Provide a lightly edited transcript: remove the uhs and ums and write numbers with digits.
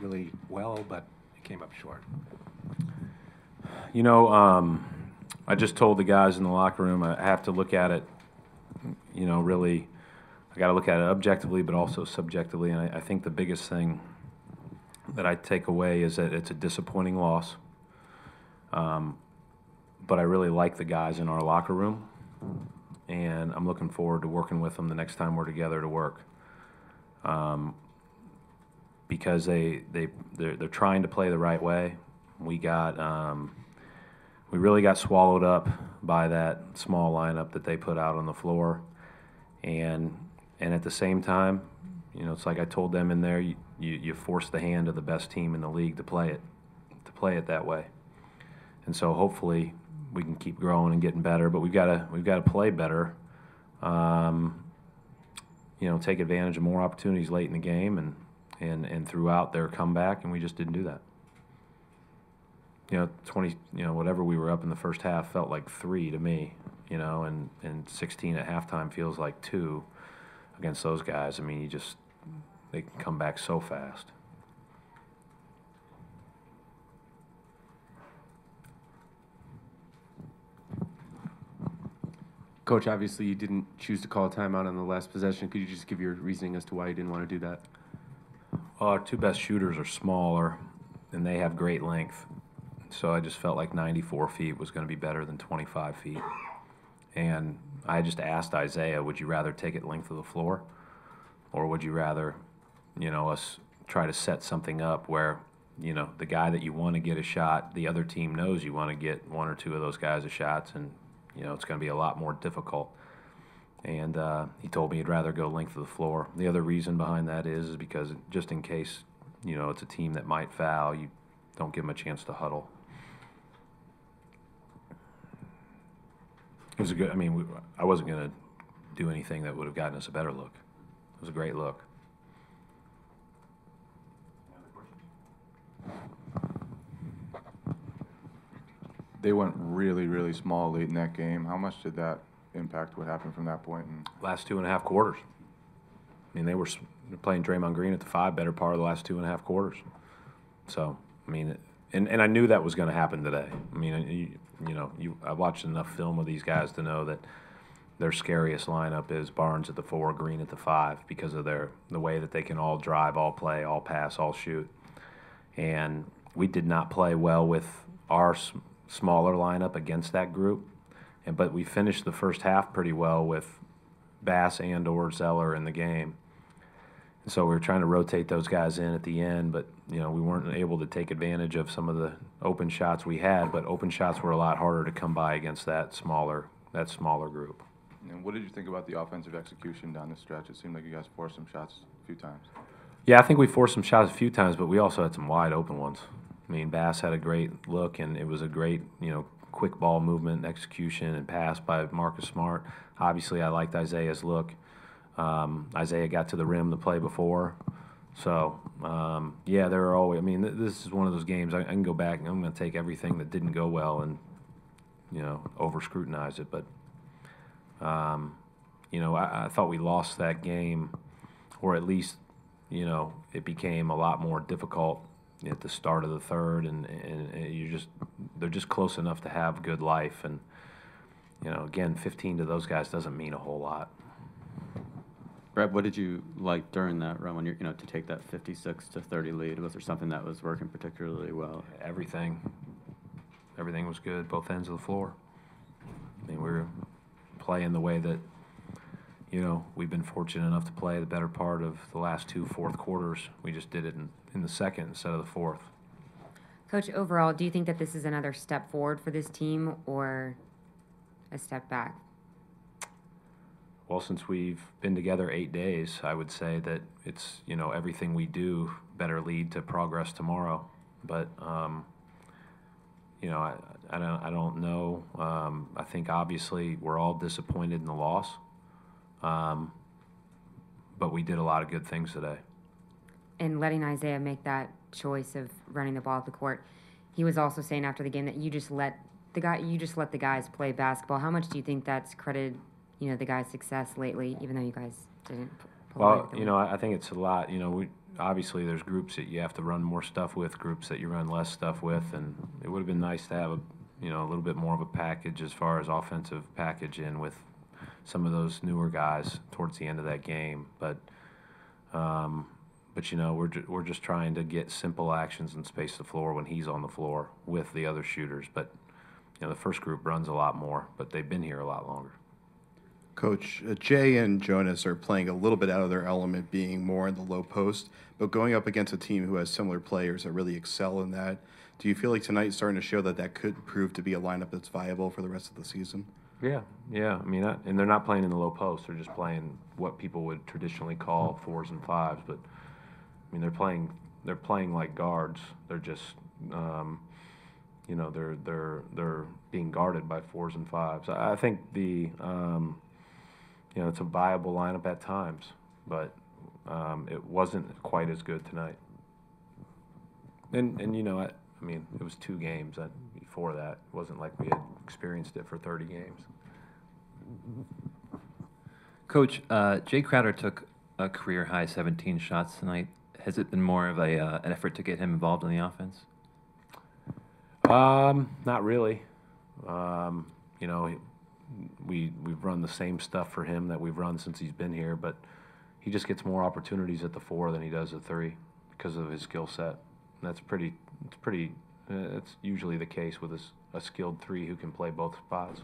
really well, but it came up short. You know, I just told the guys in the locker room I have to look at it, you know, really, I got to look at it objectively but also subjectively, and I think the biggest thing that I take away is that it's a disappointing loss. But I really like the guys in our locker room, and I'm looking forward to working with them the next time we're together to work. Because they're trying to play the right way. We really got swallowed up by that small lineup that they put out on the floor, and at the same time, you know, it's like I told them in there, you force the hand of the best team in the league to play it that way. And so hopefully we can keep growing and getting better, but we've got to play better. You know, take advantage of more opportunities late in the game and throughout their comeback, and we just didn't do that. You know, 20, you know, whatever we were up in the first half felt like 3 to me, you know, and 16 at halftime feels like 2 against those guys. I mean, they can come back so fast. Coach, obviously you didn't choose to call a timeout on the last possession. Could you just give your reasoning as to why you didn't want to do that? Well, our two best shooters are smaller, and they have great length. So I just felt like 94 feet was going to be better than 25 feet. And I just asked Isaiah, would you rather take it length of the floor? Or would you rather, you know, us try to set something up where, you know, the guy that you want to get a shot, the other team knows you want to get 1 or 2 of those guys a shots, and you know, it's going to be a lot more difficult. And he told me he'd rather go length of the floor. The other reason behind that is because just in case, you know, it's a team that might foul, you don't give them a chance to huddle. It was a good, I mean, I wasn't going to do anything that would have gotten us a better look. It was a great look. They went really, really small late in that game. How much did that impact what happened from that point? Last 2.5 quarters. I mean, they were playing Draymond Green at the 5 better part of the last 2.5 quarters. So, I mean, and I knew that was going to happen today. I mean, I watched enough film of these guys to know that their scariest lineup is Barnes at the 4, Green at the 5, because of the way that they can all drive, all play, all pass, all shoot. And we did not play well with our smaller lineup against that group, but we finished the first half pretty well with Bass and or Zeller in the game. And so we were trying to rotate those guys in at the end, but you know, we weren't able to take advantage of some of the open shots we had, but open shots were a lot harder to come by against that smaller group. And what did you think about the offensive execution down the stretch? It seemed like you guys forced some shots a few times. Yeah, I think we forced some shots a few times, but we also had some wide open ones. I mean, Bass had a great look, and it was a great, you know, quick ball movement, execution, and pass by Marcus Smart. Obviously, I liked Isaiah's look. Isaiah got to the rim the play before. So, yeah, there are always – I mean, this is one of those games. I can go back, and I'm going to take everything that didn't go well and, you know, over-scrutinize it. But, you know, I thought we lost that game, or at least, you know, it became a lot more difficult at the start of the third, and they're just close enough to have good life. And, you know, again, 15 to those guys doesn't mean a whole lot. Brett, what did you like during that run when you're, to take that 56-30 lead? Was there something that was working particularly well? Everything was good, both ends of the floor. I mean, we were playing the way that, you know, we've been fortunate enough to play the better part of the last 2 fourth quarters. We just did it in the second instead of the fourth. Coach, overall, do you think that this is another step forward for this team or a step back? Well, since we've been together 8 days, I would say that it's, you know, everything we do better lead to progress tomorrow. But, you know, I don't know. I think obviously we're all disappointed in the loss. But we did a lot of good things today. And letting Isaiah make that choice of running the ball up the court, he was also saying after the game that you just let the guys play basketball. How much do you think that's credited, you know, the guys' success lately, even though you guys didn't? Well, you know, I think it's a lot. You know, obviously there's groups that you have to run more stuff with, groups that you run less stuff with, and it would have been nice to have a little bit more of a package as far as offensive package in with some of those newer guys towards the end of that game. But we're just trying to get simple actions and space the floor when he's on the floor with the other shooters. But the first group runs a lot more, but they've been here a lot longer. Coach, Jay and Jonas are playing a little bit out of their element, being more in the low post, but going up against a team who has similar players that really excel in that. Do you feel like tonight's starting to show that that could prove to be a lineup that's viable for the rest of the season? Yeah. I mean, and they're not playing in the low post. They're just playing what people would traditionally call 4s and 5s. But I mean, they're playing like guards. They're just, they're being guarded by 4s and 5s. I think it's a viable lineup at times, but it wasn't quite as good tonight. And I mean, it was 2 games. Before that, it wasn't like we had experienced it for 30 games. Coach, Jay Crowder took a career-high 17 shots tonight. Has it been more of an effort to get him involved in the offense? Not really. We've run the same stuff for him that we've run since he's been here, but he just gets more opportunities at the 4 than he does at 3 because of his skill set. And it's usually the case with a skilled 3 who can play both spots.